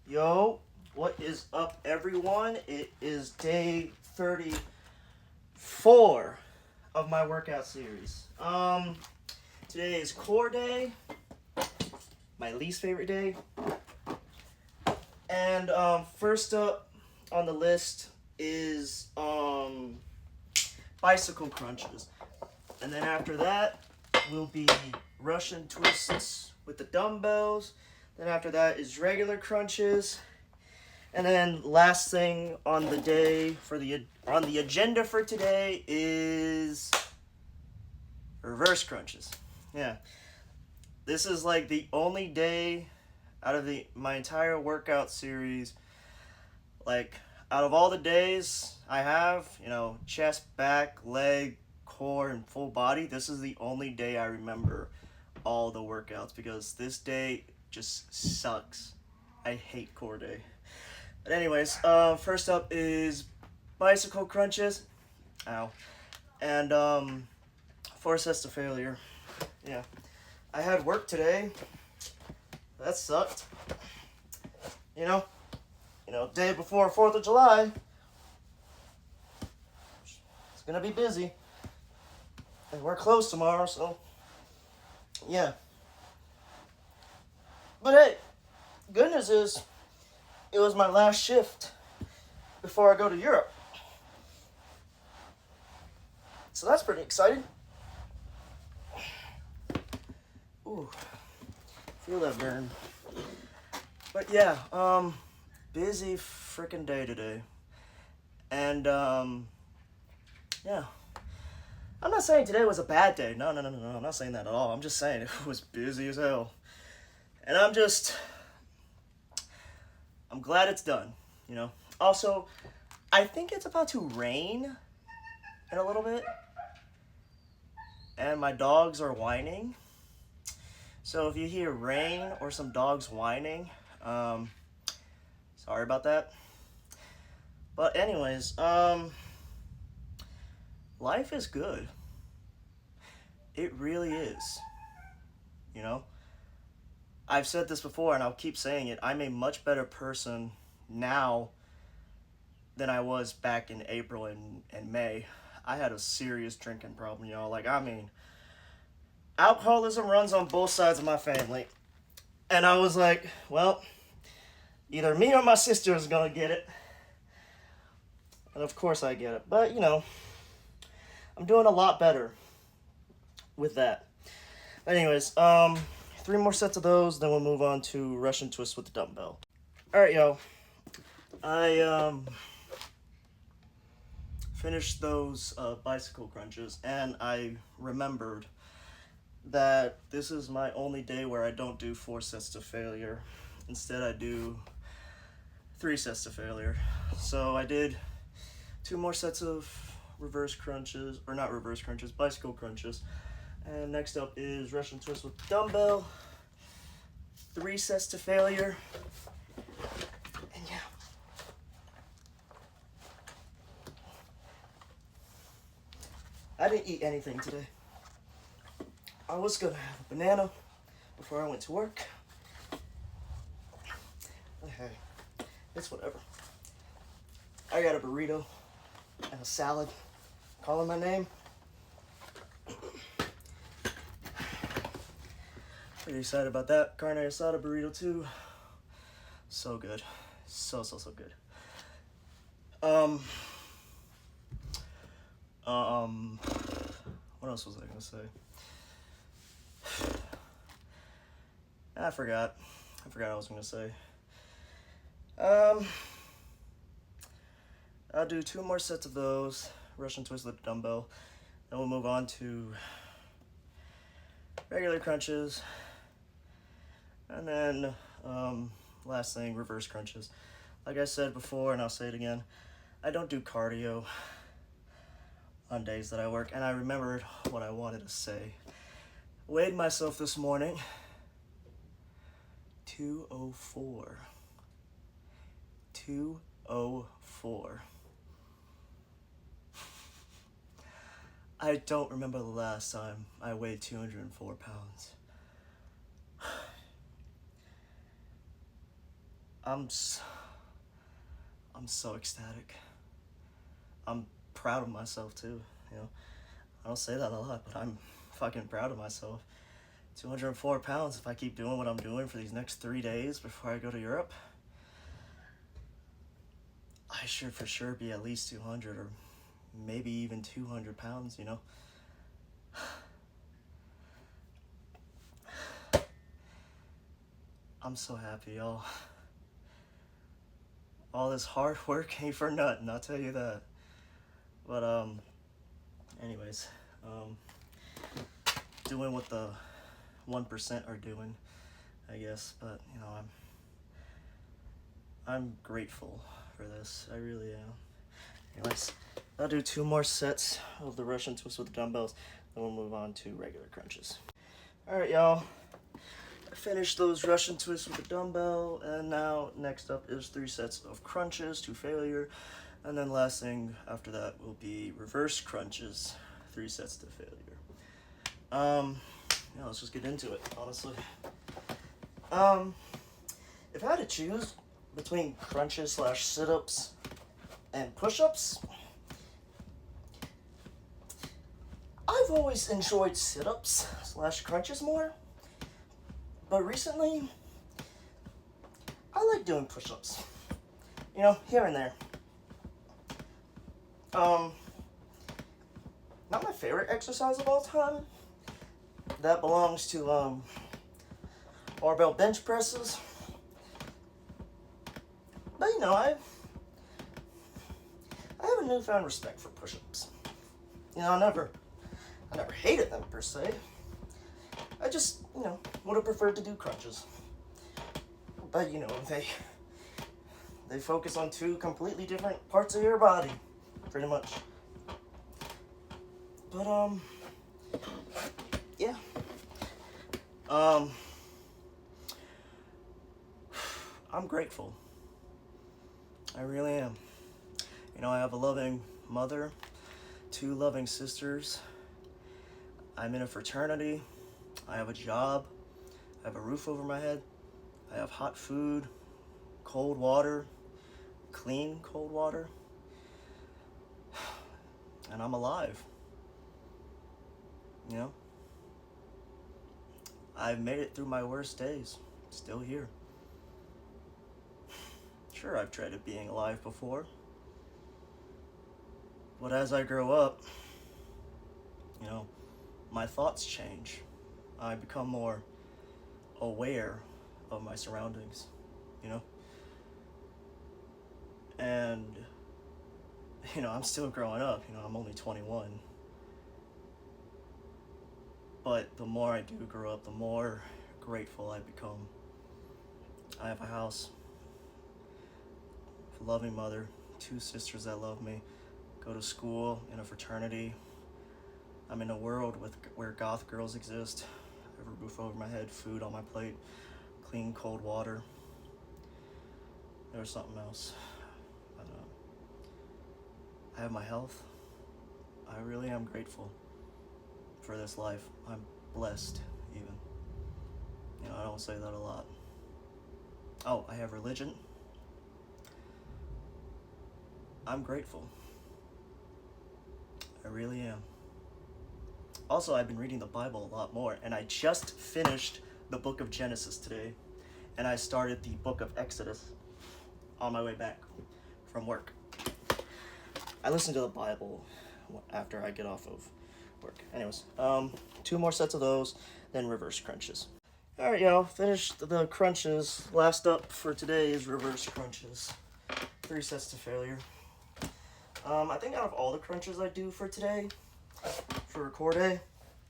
Yo, what is up, everyone? It is day 34 of my workout series. Today is core day, my least favorite day. And first up on the list is bicycle crunches. And then after that will be Russian twists with the dumbbells. Then after that is regular crunches. And then last thing on the day on the agenda for today is reverse crunches. Yeah. This is like the only day out of my entire workout series, like out of all the days I have, chest, back, leg, core, and full body, this is the only day I remember all the workouts because this day just sucks. I hate core day. But anyways, first up is bicycle crunches. Ow. And 4 sets to failure. Yeah. I had work today. That sucked. Day before 4th of July. It's gonna be busy. And we're closed tomorrow, so yeah. But hey, good news is it was my last shift before I go to Europe. So that's pretty exciting. Ooh, feel that burn. But yeah, busy freaking day today. And yeah. I'm not saying today was a bad day. No, I'm not saying that at all. I'm just saying it was busy as hell. And I'm glad it's done, Also, I think it's about to rain in a little bit. And my dogs are whining. So if you hear rain or some dogs whining, sorry about that. But anyways, life is good. It really is. I've said this before and I'll keep saying it. I'm a much better person now than I was back in April and May. I had a serious drinking problem, alcoholism runs on both sides of my family. And I was like, well, either me or my sister is going to get it. And of course I get it. But, I'm doing a lot better with that. Anyways, 3 more sets of those, then we'll move on to Russian twists with the dumbbell. Alright, yo. I finished those bicycle crunches, and I remembered that this is my only day where I don't do 4 sets to failure. Instead, I do 3 sets to failure. So I did 2 more sets of bicycle crunches. And next up is Russian twist with dumbbell. 3 sets to failure. And yeah. I didn't eat anything today. I was gonna have a banana before I went to work. Hey, it's whatever. I got a burrito and a salad. Calling my name. Pretty excited about that. Carne asada burrito too. So good. So good. What else was I gonna say? I forgot what I was gonna say. I'll do 2 more sets of those. Russian twist with the dumbbell. Then we'll move on to regular crunches. And then, last thing, reverse crunches. Like I said before, and I'll say it again, I don't do cardio on days that I work. And I remembered what I wanted to say. Weighed myself this morning. 204. 204. I don't remember the last time I weighed 204 pounds. I'm s- I'm so ecstatic. I'm proud of myself too, you know. I don't say that a lot, but I'm fucking proud of myself. 204 pounds if I keep doing what I'm doing for these next 3 days before I go to Europe. I should for sure be at least 200 or maybe even 200 pounds, you know. I'm so happy, y'all. All this hard work ain't for nothing, I'll tell you that. But anyways, doing what the 1% are doing, I guess. But you know, I'm grateful for this. I really am. Anyways, I'll do 2 more sets of the Russian twist with the dumbbells, then we'll move on to regular crunches. All right, y'all. I finished those Russian twists with the dumbbell, and now next up is 3 sets of crunches to failure, and then last thing after that will be reverse crunches, 3 sets to failure. Yeah, let's just get into it, honestly. If I had to choose between crunches / sit-ups and push-ups, I've always enjoyed sit-ups / crunches more, but recently, I like doing push-ups. You know, here and there. Not my favorite exercise of all time. That belongs to barbell bench presses. But you know, I have a newfound respect for push-ups. You know, I never hated them per se. I just, you know, would have preferred to do crunches. But you know, they focus on 2 completely different parts of your body, pretty much. But yeah. I'm grateful. I really am. You know, I have a loving mother, 2 loving sisters. I'm in a fraternity. I have a job. I have a roof over my head. I have hot food, cold water, clean cold water. And I'm alive. You know? I've made it through my worst days. Still here. Sure, I've dreaded being alive before. But as I grow up, you know, my thoughts change. I become more aware of my surroundings, you know? And, you know, I'm still growing up, you know, I'm only 21. But the more I do grow up, the more grateful I become. I have a house, a loving mother, 2 sisters that love me, go to school in a fraternity. I'm in a world where goth girls exist. I have a roof over my head, food on my plate, clean cold water. There's something else. I don't know. I have my health. I really am grateful for this life. I'm blessed, even. You know, I don't say that a lot. Oh, I have religion. I'm grateful. I really am. Also, I've been reading the Bible a lot more, and I just finished the book of Genesis today, and I started the book of Exodus on my way back from work. I listen to the Bible after I get off of work. Anyways, 2 more sets of those, then reverse crunches. All right, y'all, finished the crunches. Last up for today is reverse crunches. 3 sets to failure. I think out of all the crunches I do for today, for record day,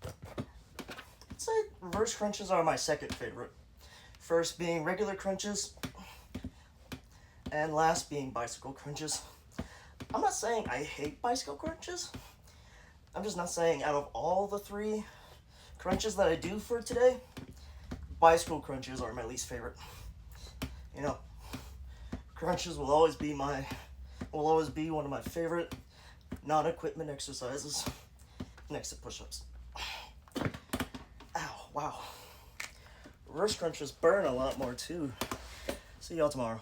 I'd say reverse crunches are my second favorite. First being regular crunches, and last being bicycle crunches. I'm not saying I hate bicycle crunches. I'm just not saying out of all the 3 crunches that I do for today, bicycle crunches are my least favorite. You know, crunches will always be one of my favorite non-equipment exercises next to push-ups. Ow, wow. Reverse crunches burn a lot more too. See y'all tomorrow.